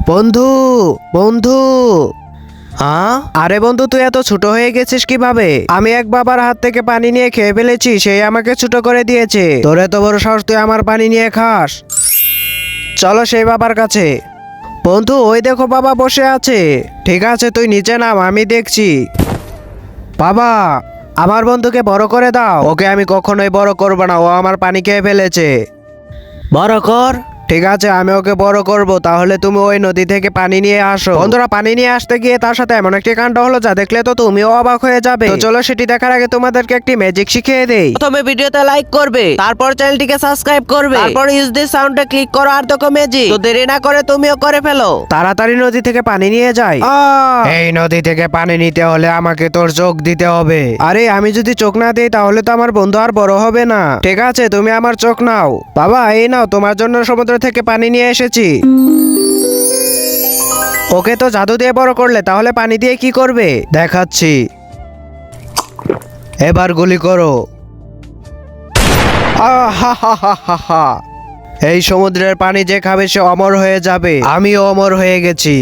বন্ধু, বন্ধু। হ্যাঁ, আরে বন্ধু, তুই এত ছোট হয়ে গেছিস কিভাবে? আমি এক বাবার হাত থেকে পানি নিয়ে খেয়ে ফেলেছি, সেই আমাকে ছোট করে দিয়েছে। তোর এত বড় সাহস, তুই আমার পানি নিয়ে খাস? চলো সেই বাবার কাছে। বন্ধু, ওই দেখো বাবা বসে আছে। ঠিক আছে, তুই নিচে নাম, আমি দেখছি। বাবা, আমার বন্ধুকে বড় করে দাও। ওকে আমি কখনোই বড় করব না, ও আমার পানি খেয়ে ফেলেছে। বড় কর। ঠিক আছে, আমি ওকে বড় করব। তাহলে তুমি ওই নদী থেকে পানি নিয়ে আসো। বন্ধুরা পানি নিয়ে আসতে গিয়ে তার সাথে এমন একটি কাণ্ড হলো যা দেখলে তো তুমিও অবাক হয়ে যাবে। তো চলো সেটি দেখার আগে তোমাদেরকে একটি ম্যাজিক শিখিয়ে দেই। প্রথমে ভিডিওতে লাইক করবে, তারপর চ্যানেলটিকে সাবস্ক্রাইব করবে, তারপর ইউজ দিস সাউন্ডে ক্লিক করো আর দেখো ম্যাজিক। তো দেরি না করে তুমিও করে ফেলো। তাড়াতাড়ি নদী থেকে পানি নিয়ে যাই। এই নদী থেকে পানি নিতে হলে আমাকে তোর চোখ দিতে হবে। আরে আমি যদি চোখ না দিই তাহলে তো আমার বন্ধু আর বড় হবে না। ঠিক আছে, তুমি আমার চোখ নাও। বাবা, এই নাও, তোমার জন্য সমুদ্র থেকে পানি নিয়ে এসেছি। ওকে তো জাদু দিয়ে বড় করলে, তাহলে পানি দিয়ে কি করবে দেখাচ্ছি। এবার গুলি করো। আহাহাহাহা। এই সমুদ্রের পানি যে খাবে সে অমর হয়ে যাবে। আমিও অমর হয়ে গেছি।